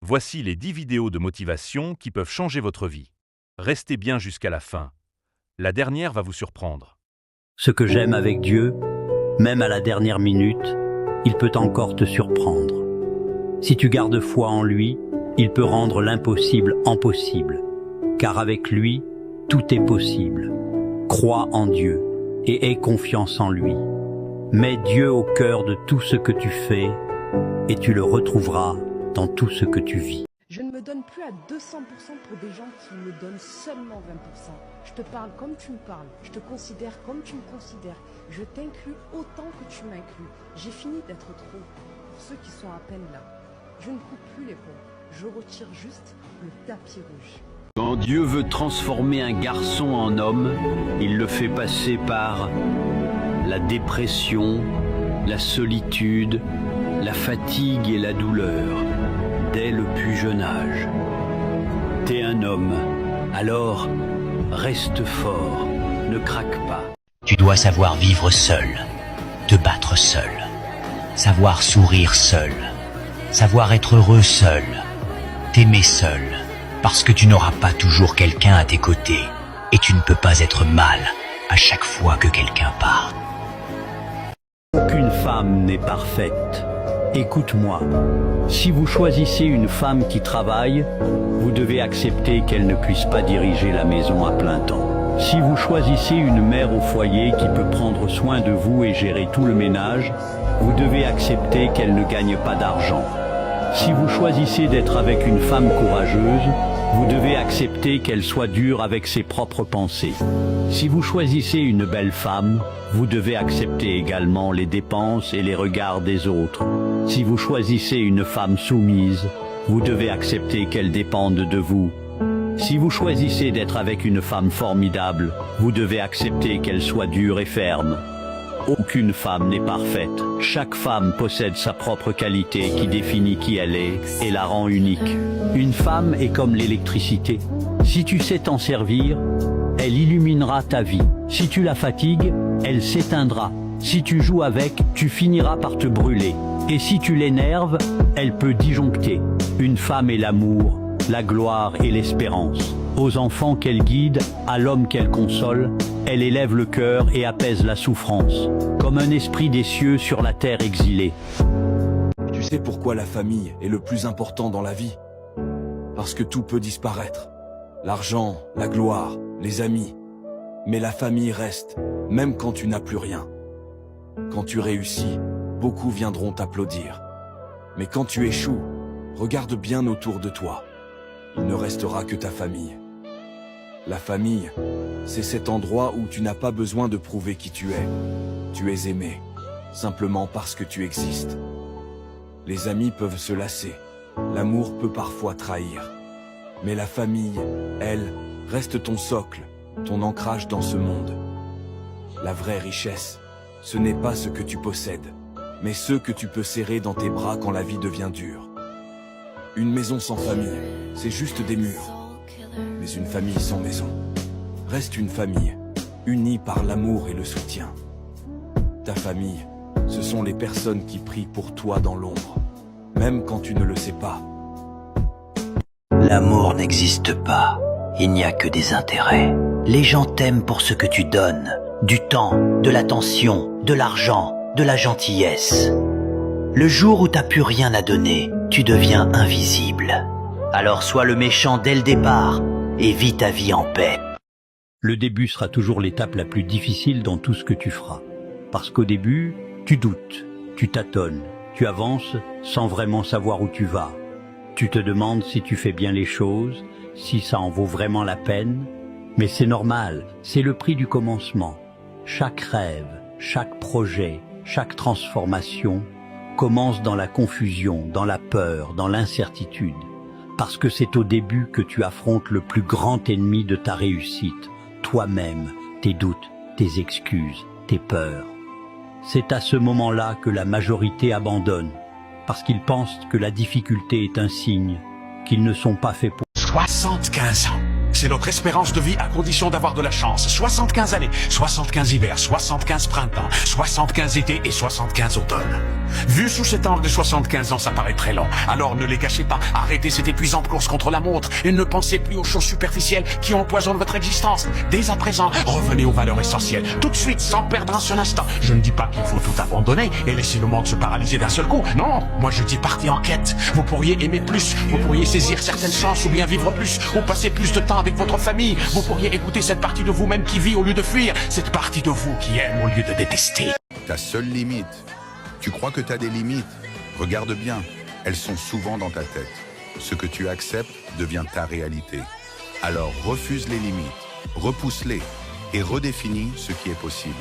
Voici les 10 vidéos de motivation qui peuvent changer votre vie. Restez bien jusqu'à la fin. La dernière va vous surprendre. Ce que j'aime avec Dieu, même à la dernière minute, il peut encore te surprendre. Si tu gardes foi en lui, il peut rendre l'impossible en possible. Car avec lui, tout est possible. Crois en Dieu et aie confiance en lui. Mets Dieu au cœur de tout ce que tu fais et tu le retrouveras dans tout ce que tu vis. Je ne me donne plus à 200% pour des gens qui me donnent seulement 20%. Je te parle comme tu me parles, je te considère comme tu me considères. Je t'inclus autant que tu m'inclus. J'ai fini d'être trop pour ceux qui sont à peine là. Je ne coupe plus les ponts, je retire juste le tapis rouge. Quand Dieu veut transformer un garçon en homme, il le fait passer par la dépression, la solitude, la fatigue et la douleur, dès le plus jeune âge. T'es un homme, alors reste fort, ne craque pas. Tu dois savoir vivre seul, te battre seul, savoir sourire seul, savoir être heureux seul, t'aimer seul, parce que tu n'auras pas toujours quelqu'un à tes côtés et tu ne peux pas être mal à chaque fois que quelqu'un part. Aucune femme n'est parfaite. Écoute-moi, si vous choisissez une femme qui travaille, vous devez accepter qu'elle ne puisse pas diriger la maison à plein temps. Si vous choisissez une mère au foyer qui peut prendre soin de vous et gérer tout le ménage, vous devez accepter qu'elle ne gagne pas d'argent. Si vous choisissez d'être avec une femme courageuse, vous devez accepter qu'elle soit dure avec ses propres pensées. Si vous choisissez une belle femme, vous devez accepter également les dépenses et les regards des autres. Si vous choisissez une femme soumise, vous devez accepter qu'elle dépende de vous. Si vous choisissez d'être avec une femme formidable, vous devez accepter qu'elle soit dure et ferme. Aucune femme n'est parfaite. Chaque femme possède sa propre qualité qui définit qui elle est et la rend unique. Une femme est comme l'électricité. Si tu sais t'en servir, elle illuminera ta vie. Si tu la fatigues, elle s'éteindra. Si tu joues avec, tu finiras par te brûler. Et si tu l'énerves, elle peut disjoncter. Une femme est l'amour, la gloire et l'espérance. Aux enfants qu'elle guide, à l'homme qu'elle console, elle élève le cœur et apaise la souffrance, comme un esprit des cieux sur la terre exilée. Tu sais pourquoi la famille est le plus important dans la vie? Parce que tout peut disparaître. L'argent, la gloire, les amis. Mais la famille reste, même quand tu n'as plus rien. Quand tu réussis, beaucoup viendront t'applaudir. Mais quand tu échoues, regarde bien autour de toi. Il ne restera que ta famille. La famille, c'est cet endroit où tu n'as pas besoin de prouver qui tu es. Tu es aimé, simplement parce que tu existes. Les amis peuvent se lasser, l'amour peut parfois trahir. Mais la famille, elle, reste ton socle, ton ancrage dans ce monde. La vraie richesse, ce n'est pas ce que tu possèdes, mais ce que tu peux serrer dans tes bras quand la vie devient dure. Une maison sans famille, c'est juste des murs. Mais une famille sans maison reste une famille, unie par l'amour et le soutien. Ta famille, ce sont les personnes qui prient pour toi dans l'ombre, même quand tu ne le sais pas. L'amour n'existe pas, il n'y a que des intérêts. Les gens t'aiment pour ce que tu donnes, du temps, de l'attention, de l'argent, de la gentillesse. Le jour où t'as plus rien à donner, tu deviens invisible. Alors sois le méchant dès le départ et vis ta vie en paix. Le début sera toujours l'étape la plus difficile dans tout ce que tu feras. Parce qu'au début, tu doutes, tu tâtonnes, tu avances sans vraiment savoir où tu vas. Tu te demandes si tu fais bien les choses, si ça en vaut vraiment la peine. Mais c'est normal, c'est le prix du commencement. Chaque rêve, chaque projet, chaque transformation commence dans la confusion, dans la peur, dans l'incertitude. Parce que c'est au début que tu affrontes le plus grand ennemi de ta réussite, toi-même, tes doutes, tes excuses, tes peurs. C'est à ce moment-là que la majorité abandonne, parce qu'ils pensent que la difficulté est un signe, qu'ils ne sont pas faits pour. 75 ans. C'est notre espérance de vie à condition d'avoir de la chance. 75 années, 75 hivers, 75 printemps, 75 étés et 75 automnes. Vu sous cet angle de 75 ans, ça paraît très long. Alors ne les gâchez pas, arrêtez cette épuisante course contre la montre et ne pensez plus aux choses superficielles qui empoisonnent votre existence. Dès à présent, revenez aux valeurs essentielles, tout de suite, sans perdre un seul instant. Je ne dis pas qu'il faut tout abandonner et laisser le monde se paralyser d'un seul coup. Non, moi je dis partez en quête. Vous pourriez aimer plus, vous pourriez saisir certaines chances ou bien vivre plus, ou passer plus de temps avec votre famille. Vous pourriez écouter cette partie de vous-même qui vit au lieu de fuir, cette partie de vous qui aime au lieu de détester. Ta seule limite. Tu crois que tu as des limites? Regarde bien, elles sont souvent dans ta tête. Ce que tu acceptes devient ta réalité. Alors refuse les limites, repousse-les et redéfinis ce qui est possible.